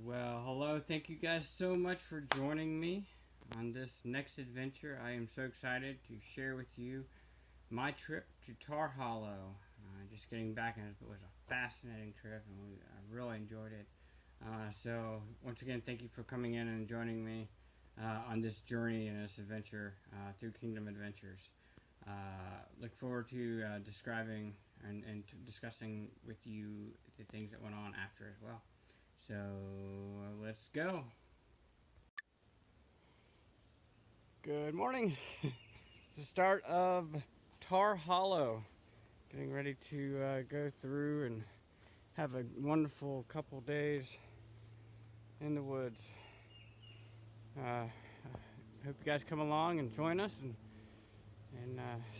Well, hello. Thank you guys so much for joining me on this next adventure. I am so excited to share with you my trip to Tar Hollow. Just getting back, and it was a fascinating trip, and I really enjoyed it. So, once again, thank you for coming in and joining me on this journey and this adventure through Kingdom Adventures. Look forward to describing and discussing with you the things that went on after as well. So let's go. Good morning. The start of Tar Hollow. Getting ready to go through and have a wonderful couple days in the woods. Hope you guys come along and join us and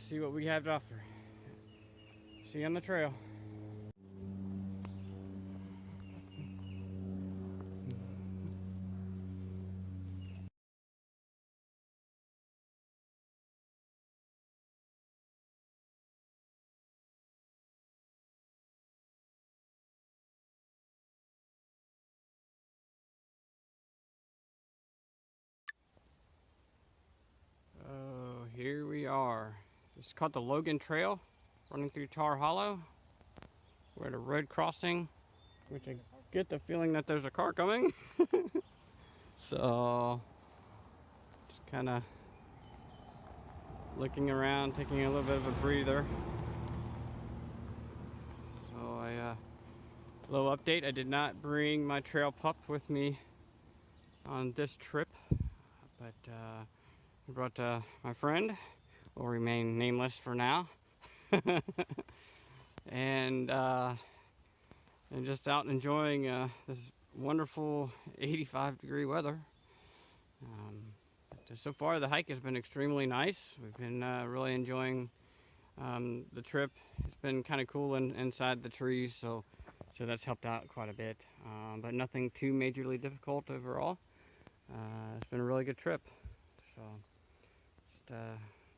see what we have to offer. See you on the trail. Oh, here we are. It's called the Logan Trail, running through Tar Hollow. We're at a road crossing, which I get the feeling that there's a car coming. So, just kind of looking around, taking a little bit of a breather. So, little update. I did not bring my trail pup with me on this trip, but I brought my friend. Will remain nameless for now. and just out enjoying this wonderful 85-degree weather. But so far, the hike has been extremely nice. We've been really enjoying the trip. It's been kind of cool inside the trees, so that's helped out quite a bit. But nothing too majorly difficult overall. It's been a really good trip. So just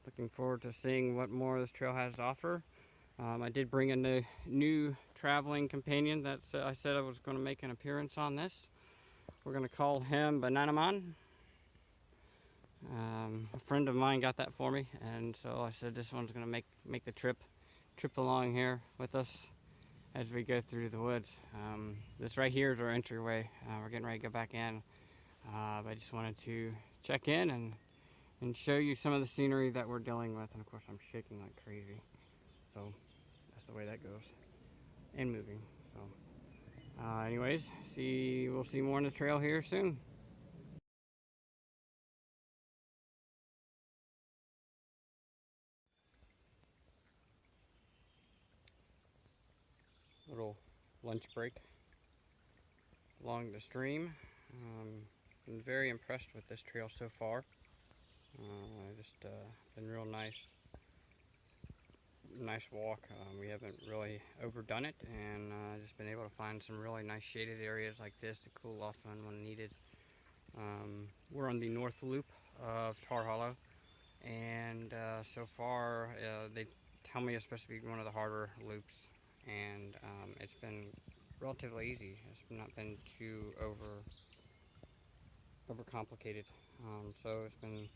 looking forward to seeing what more this trail has to offer. I did bring a new traveling companion that I said I was going to make an appearance on this. We're going to call him Bananaman. A friend of mine got that for me, and so I said this one's going to make the trip along here with us as we go through the woods. This right here is our entryway. We're getting ready to go back in. But I just wanted to check in and show you some of the scenery that we're dealing with. And of course, I'm shaking like crazy. So that's the way that goes. And moving. So, anyways, we'll see more on the trail here soon. Little lunch break along the stream. Been very impressed with this trail so far. Just been real nice walk. We haven't really overdone it, and just been able to find some really nice shaded areas like this to cool off on when needed. We're on the north loop of Tar Hollow, and so far they tell me it's supposed to be one of the harder loops, and it's been relatively easy. It's not been too overcomplicated, so it's been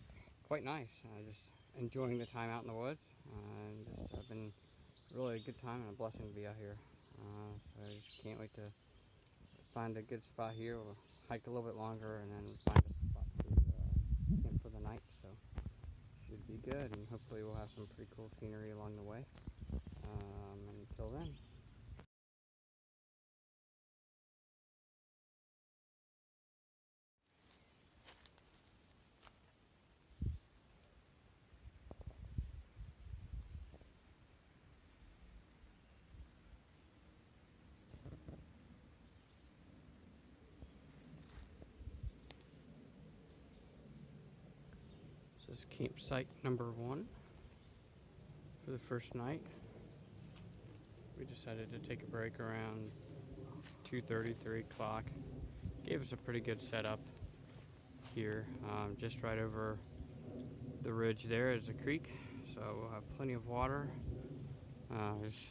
quite nice. Just enjoying the time out in the woods, and just I've been really a good time and a blessing to be out here. So I just can't wait to find a good spot here. We'll hike a little bit longer and then find a spot to camp for the night. So should be good, and hopefully we'll have some pretty cool scenery along the way. Until then. This is campsite number 1 for the first night. We decided to take a break around 2:30, 3 o'clock. Gave us a pretty good setup here. Just right over the ridge there is a creek, so we'll have plenty of water. There's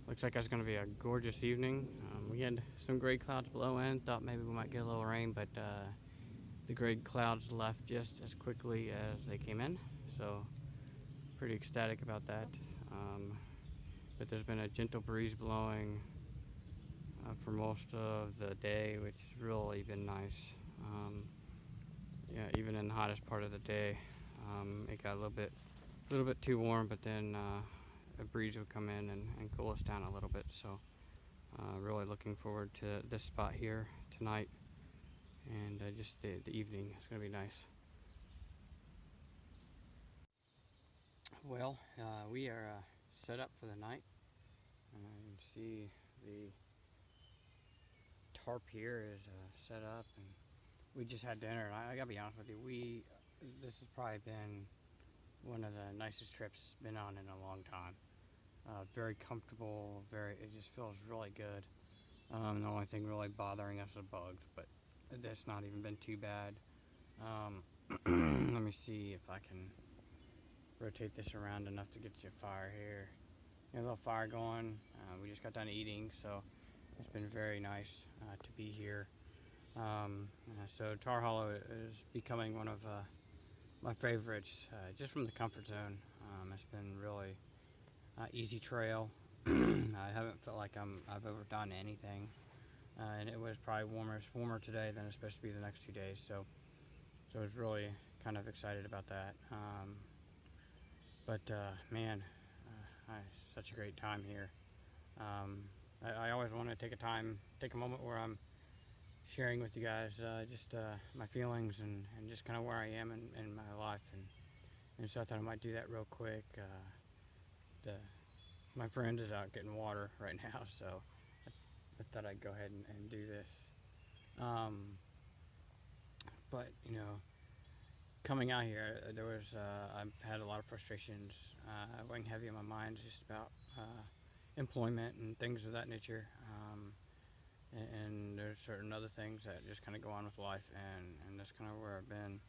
Looks like it's going to be a gorgeous evening. We had some gray clouds below in. Thought maybe we might get a little rain, but the gray clouds left just as quickly as they came in. So pretty ecstatic about that. But there's been a gentle breeze blowing for most of the day, which has really been nice. Yeah, even in the hottest part of the day, it got a little bit too warm, but then a breeze would come in and cool us down a little bit. So really looking forward to this spot here tonight, and just the evening. It's gonna be nice. Well, we are set up for the night. You can see the tarp here is set up, and we just had dinner. And I gotta be honest with you, this has probably been one of the nicest trips been on in a long time. Very comfortable. It just feels really good. The only thing really bothering us is bugs, but that's not even been too bad. Let me see if I can rotate this around enough to get you a fire here. A little fire going. We just got done eating, so it's been very nice to be here. So Tar Hollow is becoming one of my favorites, just from the comfort zone. It's been really easy trail. I haven't felt like I've overdone anything, and it was probably warmer today than it's supposed to be the next 2 days. So I was really kind of excited about that. But man, such a great time here. I always want to take a moment where I'm sharing with you guys just my feelings and just kind of where I am in my life, and so I thought I might do that real quick. My friend is out getting water right now, so I thought I'd go ahead and do this. But coming out here, I've had a lot of frustrations weighing heavy on my mind just about employment and things of that nature. And there's certain other things that just kind of go on with life, and that's kind of where I've been.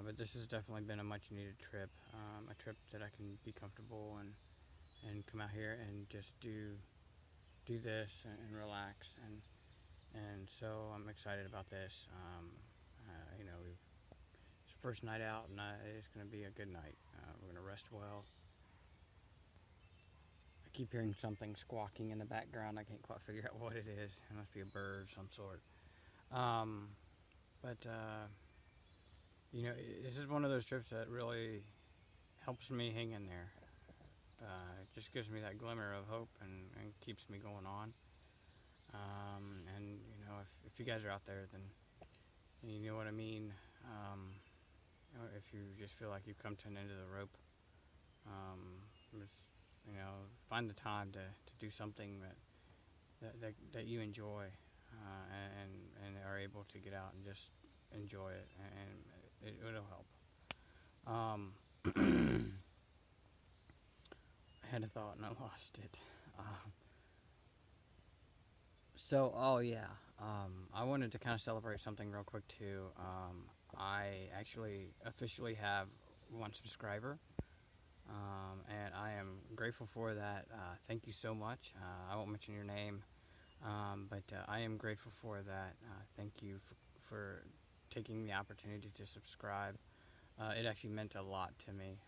But this has definitely been a much needed trip, a trip that I can be comfortable and come out here and just do this and relax, and so I'm excited about this. It's first night out, and it's going to be a good night. We're going to rest well. I keep hearing something squawking in the background. I can't quite figure out what it is. It must be a bird of some sort. But this is one of those trips that really helps me hang in there. It just gives me that glimmer of hope and keeps me going on. And if you guys are out there, then you know what I mean. If you just feel like you've come to an end of the rope, just find the time to do something that you enjoy, and are able to get out and just enjoy it, and it'll help. I had a thought and I lost it. Oh yeah, I wanted to kind of celebrate something real quick too. I actually officially have 1 subscriber, and I am grateful for that. Thank you so much. I won't mention your name, but I am grateful for that. Thank you for taking the opportunity to subscribe. It actually meant a lot to me.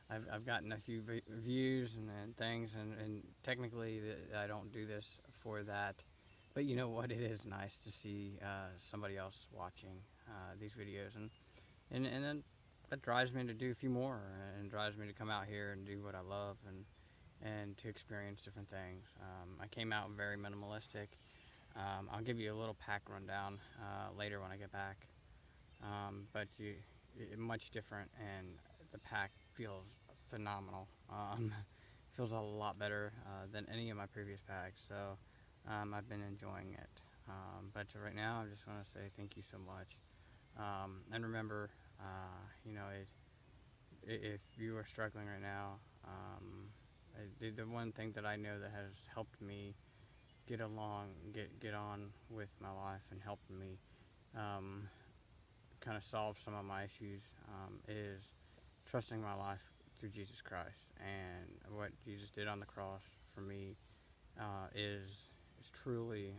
I've gotten a few views and things, and technically I don't do this for that, but you know what, it is nice to see somebody else watching these videos, and then that drives me to do a few more, and drives me to come out here and do what I love, and to experience different things. I came out very minimalistic. I'll give you a little pack rundown later when I get back, but much different, and the pack feels phenomenal. Feels a lot better than any of my previous packs, so I've been enjoying it. But right now, I just want to say thank you so much. And remember, if you are struggling right now, the one thing that I know that has helped me get on with my life and helped me kind of solve some of my issues is trusting my life through Jesus Christ and what Jesus did on the cross for me is truly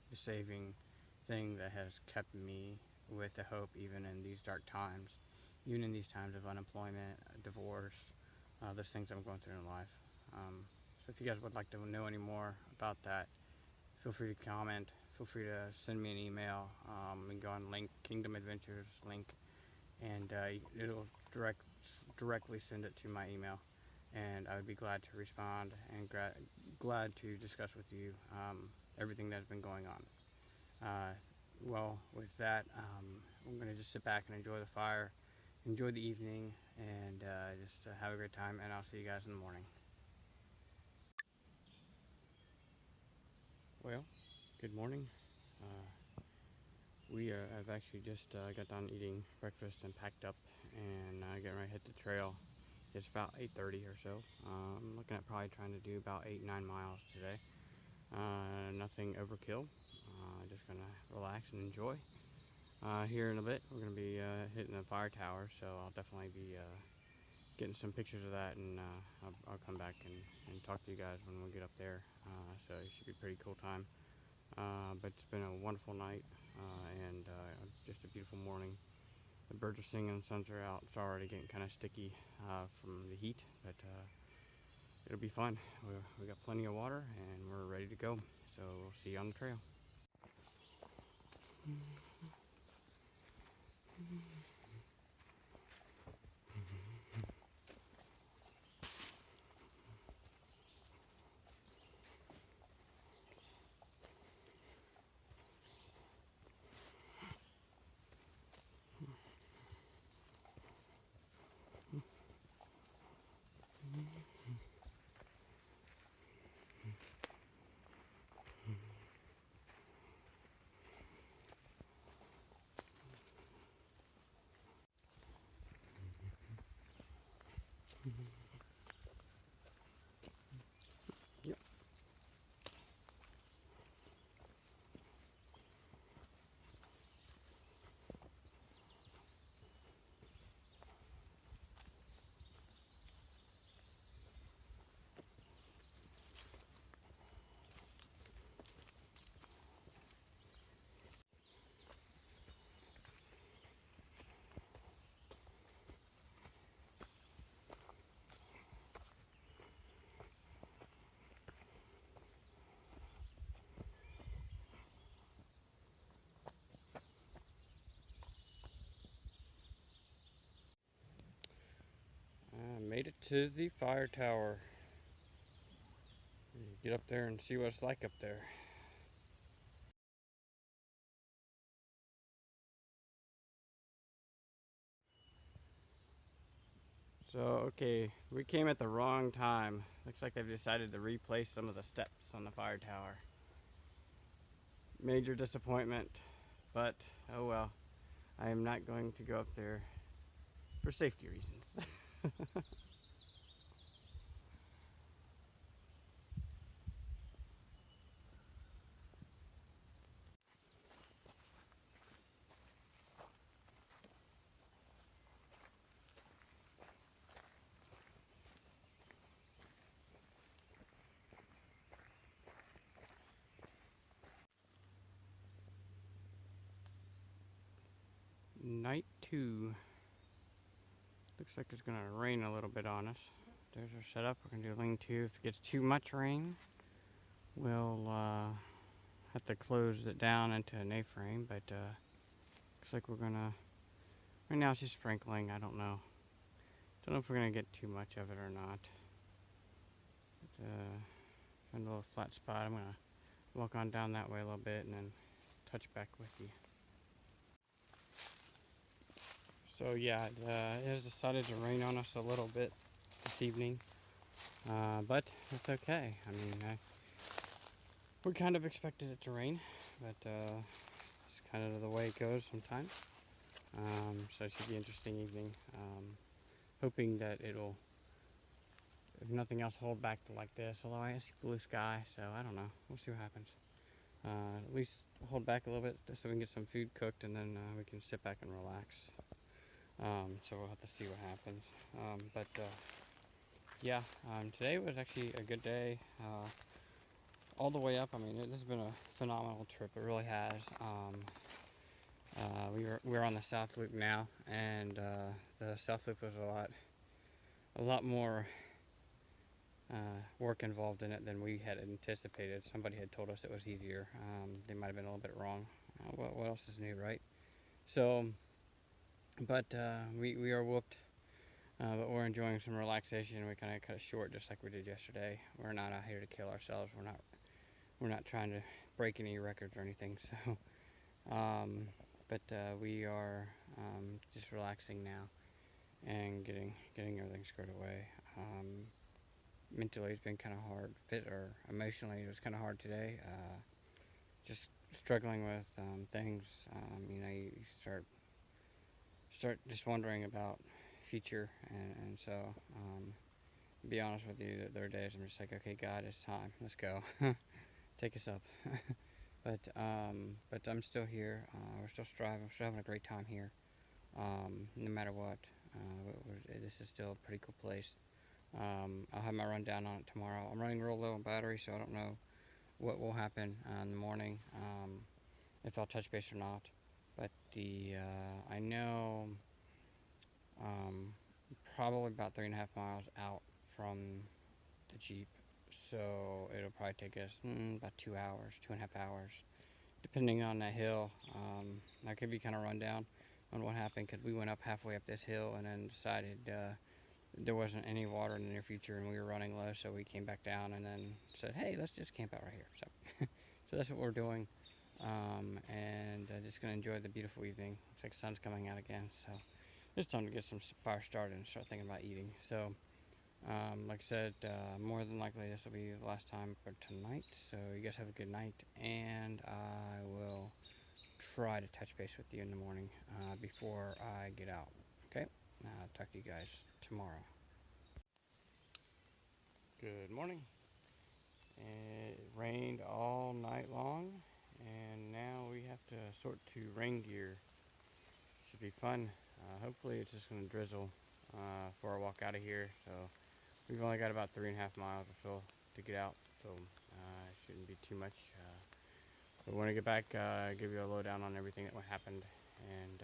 the saving thing that has kept me with the hope even in these dark times, even in these times of unemployment, divorce, those things I'm going through in life. So if you guys would like to know any more about that, feel free to comment. Feel free to send me an email. You can go on link Kingdom Adventures link, and it'll directly send it to my email, and I would be glad to respond and glad to discuss with you everything that's been going on. Well, with that, I'm going to just sit back and enjoy the fire, enjoy the evening, and just have a great time, and I'll see you guys in the morning. Well, good morning. We have actually just got done eating breakfast and packed up and getting ready to hit the trail. It's about 8:30 or so. I'm looking at probably trying to do about 8-9 miles today. Nothing overkill. Just gonna relax and enjoy. Here in a bit, we're gonna be hitting the fire tower, so I'll definitely be getting some pictures of that, and I'll come back and talk to you guys when we get up there. So it should be a pretty cool time. But it's been a wonderful night and just a beautiful morning. The birds are singing, the suns are out. It's already getting kind of sticky from the heat, but it'll be fun. We got plenty of water and we're ready to go. So we'll see you on the trail. Yep. I made it to the fire tower. Get up there and see what it's like up there. So, okay, we came at the wrong time. Looks like they've decided to replace some of the steps on the fire tower. Major disappointment, but oh well. I am not going to go up there for safety reasons. Night 2. Looks like it's going to rain a little bit on us. There's our setup. We're going to do lean 2. If it gets too much rain, we'll have to close it down into an A-frame, but looks like we're going to... Right now it's just sprinkling. I don't know. Don't know if we're going to get too much of it or not. But, find a little flat spot. I'm going to walk on down that way a little bit and then touch back with you. So yeah, it has decided to rain on us a little bit this evening, but it's okay. I mean, we kind of expected it to rain, but it's kind of the way it goes sometimes. So it should be an interesting evening. Hoping that it'll, if nothing else, hold back to like this. Although I see blue sky, so I don't know. We'll see what happens. At least hold back a little bit so we can get some food cooked, and then we can sit back and relax. So we'll have to see what happens. But yeah, today was actually a good day. All the way up, I mean, this has been a phenomenal trip. It really has. We're on the South Loop now, and the South Loop was a lot more work involved in it than we had anticipated. Somebody had told us it was easier. They might have been a little bit wrong. What else is new, right? So, but we are whooped. But we're enjoying some relaxation. We kind of cut it short, just like we did yesterday. We're not out here to kill ourselves. We're not trying to break any records or anything. So, but we are just relaxing now and getting everything squared away. Mentally, it's been kind of hard. Or emotionally, it was kind of hard today. Just struggling with things. You start just wondering about future, and so to be honest with you, the other days I'm just like, okay, God, it's time. Let's go. Take us up. But I'm still here. We're still striving. We're still having a great time here. No matter what, this is still a pretty cool place. I'll have my rundown on it tomorrow. I'm running real low on battery, so I don't know what will happen in the morning, if I'll touch base or not. But I know probably about 3.5 miles out from the Jeep, so it'll probably take us about 2 hours, 2.5 hours, depending on that hill. I could be kind of run down on what happened because we went up halfway up this hill and then decided there wasn't any water in the near future and we were running low, so we came back down and then said, hey, let's just camp out right here. So, so that's what we're doing, and just gonna enjoy the beautiful evening. Looks like the sun's coming out again, so it's time to get some fire started and start thinking about eating. So, like I said, more than likely this will be the last time for tonight. So you guys have a good night, and I will try to touch base with you in the morning before I get out. Okay? Talk to you guys tomorrow. Good morning. It rained all night long, and now we have to sort to rain gear. Should be fun. Hopefully it's just going to drizzle for our walk out of here. So we've only got about 3.5 miles or so to get out, so it shouldn't be too much. But when I get back, give you a lowdown on everything that happened, and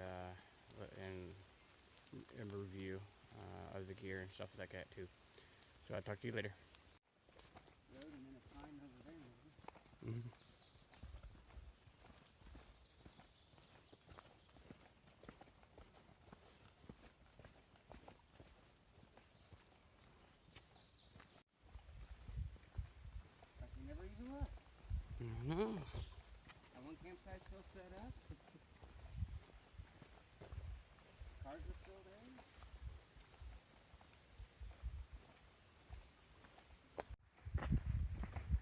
a review of the gear and stuff like that too. So I'll talk to you later. Road and then a sign over there. Mm-hmm. Like we never even left. No. That one campsite still set up. Cars are still there.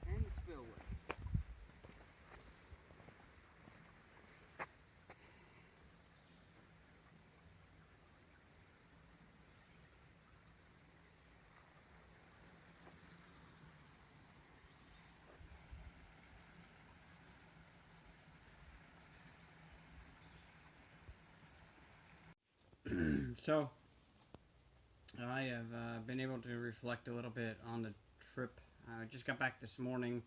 And the spillway. So I have been able to reflect a little bit on the trip. I just got back this morning.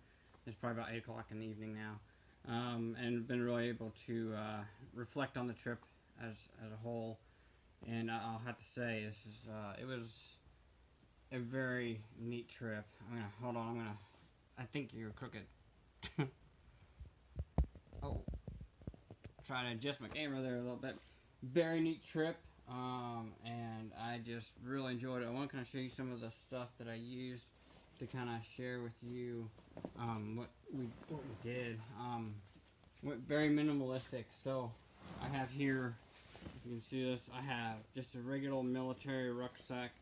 It's probably about 8 o'clock in the evening now, and been really able to reflect on the trip as a whole. And I'll have to say, it was a very neat trip. Hold on. I think you're crooked. Oh, trying to adjust my camera there a little bit. Very neat trip, and I just really enjoyed it. I want to kind of show you some of the stuff that I used to kind of share with you what we did. Went very minimalistic. So I have here, if you can see this, I have just a regular military rucksack.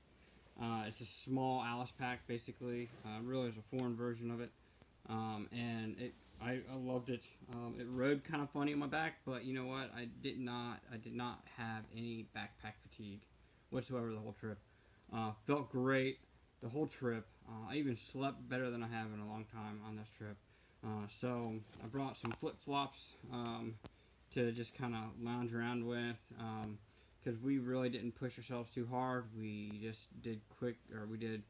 It's a small Alice pack, basically. Really is a foreign version of it, and I loved it. It rode kind of funny on my back, but you know what? I did not have any backpack fatigue whatsoever the whole trip. Felt great the whole trip. I even slept better than I have in a long time on this trip. So I brought some flip flops to just kind of lounge around with. Because we really didn't push ourselves too hard. We just did we did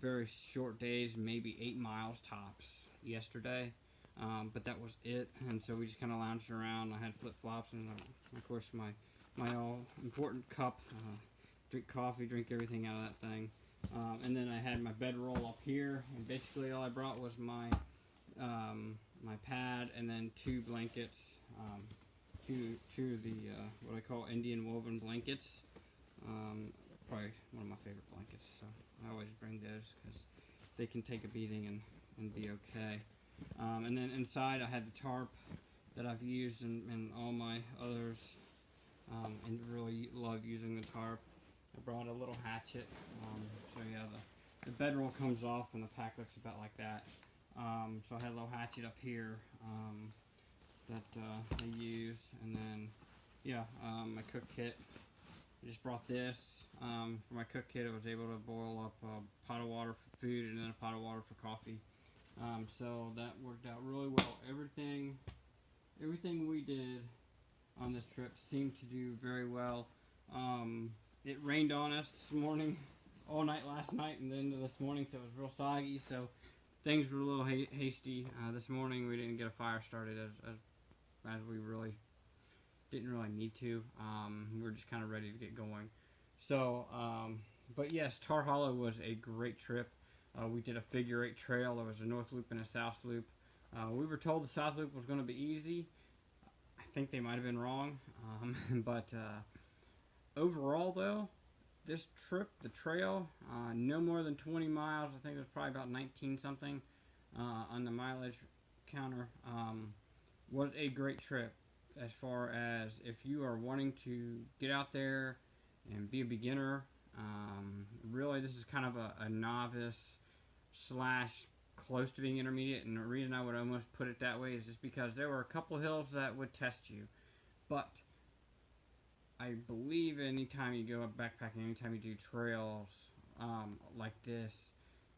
very short days, maybe 8 miles tops yesterday. But that was it, and so we just kind of lounged around. I had flip flops and, of course, my all important cup. Drink coffee, drink everything out of that thing. And then I had my bedroll up here, and basically all I brought was my my pad and then 2 blankets, two of the what I call Indian woven blankets. Probably one of my favorite blankets, so I always bring those because they can take a beating and be okay. And then inside I had the tarp that I've used in all my others, and really love using the tarp. I brought a little hatchet, so yeah, the bedroll comes off and the pack looks about like that. So I had a little hatchet up here that I use, and then yeah, my cook kit. I just brought this for my cook kit. I was able to boil up a pot of water for food and then a pot of water for coffee. So that worked out really well. Everything we did on this trip seemed to do very well. It rained on us this morning, all night last night, and then into this morning, so it was real soggy. So things were a little hasty this morning. We didn't get a fire started as we really didn't really need to. We were just kind of ready to get going. So, but yes, Tar Hollow was a great trip. We did a figure 8 trail. There was a north loop and a south loop. We were told the south loop was going to be easy. I think they might have been wrong, but overall, though, this trip, the trail, no more than 20 miles. I think it was probably about 19 something on the mileage counter. Was a great trip as far as if you are wanting to get out there and be a beginner. Really, this is kind of a novice slash close to being intermediate, and the reason I would almost put it that way is just because there were a couple hills that would test you. But I believe anytime you go up backpacking, anytime you do trails like this,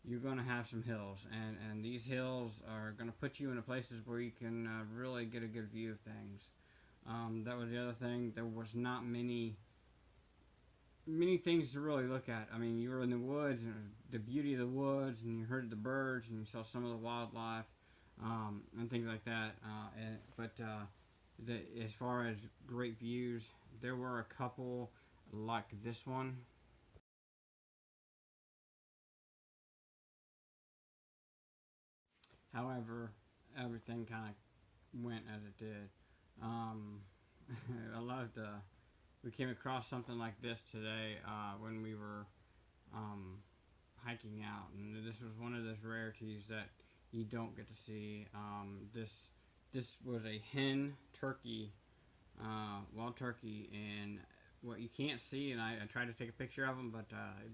you're going to have some hills, and these hills are going to put you into places where you can really get a good view of things. That was the other thing. There was not many things to really look at. I mean, you were in the woods, and the beauty of the woods, and you heard the birds, and you saw some of the wildlife, and things like that. As far as great views, there were a couple like this one. However, everything kind of went as it did. Um, I loved. We came across something like this today when we were hiking out, and this was one of those rarities that you don't get to see. This was a hen turkey, wild turkey, and what you can't see, and I tried to take a picture of them, but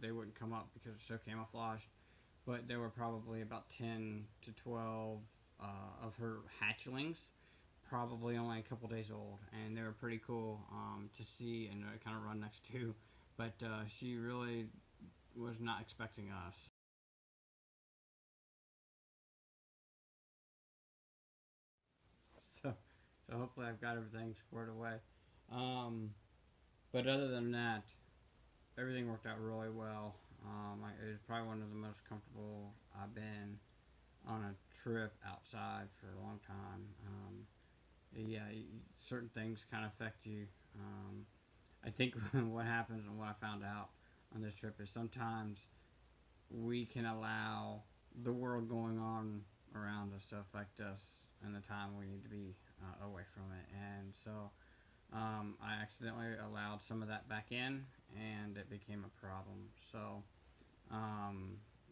they wouldn't come up because it's so camouflaged. But there were probably about 10 to 12 of her hatchlings, probably only a couple days old, and they were pretty cool to see and kind of run next to. But she really was not expecting us. So, so hopefully I've got everything squared away. Um, but other than that, everything worked out really well. It was probably one of the most comfortable I've been on a trip outside for a long time. Yeah, certain things kind of affect you. I think what happens and what I found out on this trip is sometimes we can allow the world going on around us to affect us in the time we need to be away from it. And so I accidentally allowed some of that back in, and it became a problem. So,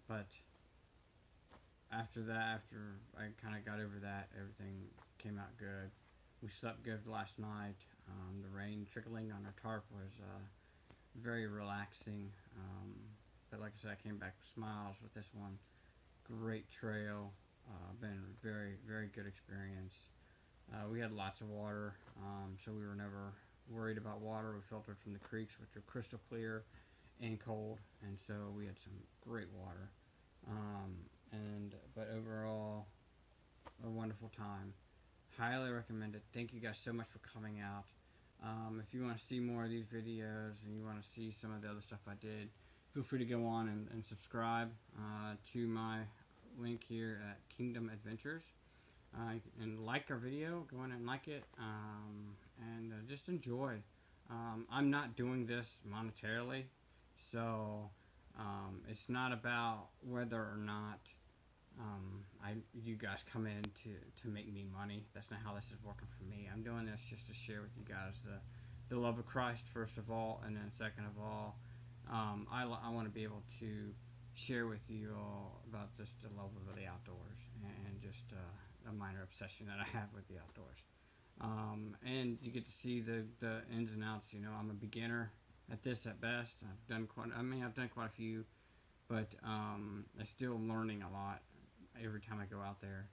but after that, after I kind of got over that, everything came out good. We slept good last night. The rain trickling on our tarp was very relaxing. But like I said, I came back with smiles with this one. Great trail. Been very, very good experience. We had lots of water, so we were never worried about water. We filtered from the creeks, which are crystal clear and cold, and so we had some great water. But overall, a wonderful time. Highly recommend it. Thank you guys so much for coming out. If you want to see more of these videos and you want to see some of the other stuff I did, feel free to go on and subscribe to my link here at Kingdom Adventures. And like our video, go in and like it, and just enjoy. I'm not doing this monetarily, so it's not about whether or not you guys come in to make me money. That's not how this is working for me. I'm doing this just to share with you guys the love of Christ first of all, and then second of all, I want to be able to share with you all about just the love of the outdoors and just a minor obsession that I have with the outdoors. And you get to see the ins and outs. You know, I'm a beginner at this at best. I've done quite a few, but I'm still learning a lot every time I go out there.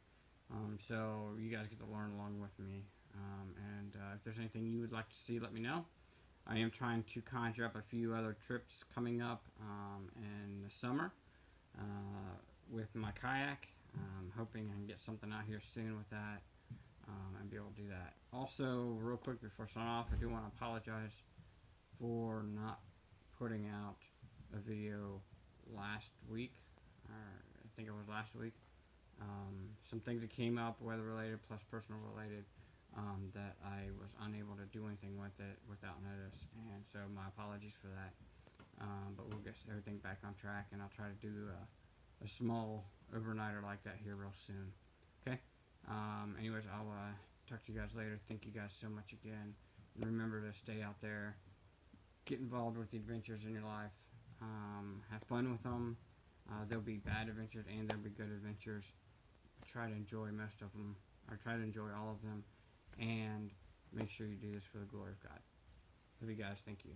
So you guys get to learn along with me. And if there's anything you would like to see, let me know. I am trying to conjure up a few other trips coming up in the summer with my kayak. I'm hoping I can get something out here soon with that and be able to do that. Also, real quick before I sign off, I do want to apologize for not putting out a video last week. Or I think it was last week. Some things that came up, weather related plus personal related, that I was unable to do anything with it without notice, and so my apologies for that. But we'll get everything back on track, and I'll try to do a small overnighter like that here real soon. Okay. Anyways, I'll talk to you guys later. Thank you guys so much again. And remember to stay out there, get involved with the adventures in your life, have fun with them. There'll be bad adventures and there'll be good adventures. Try to enjoy most of them, or try to enjoy all of them, and make sure you do this for the glory of God. Love you guys. Thank you.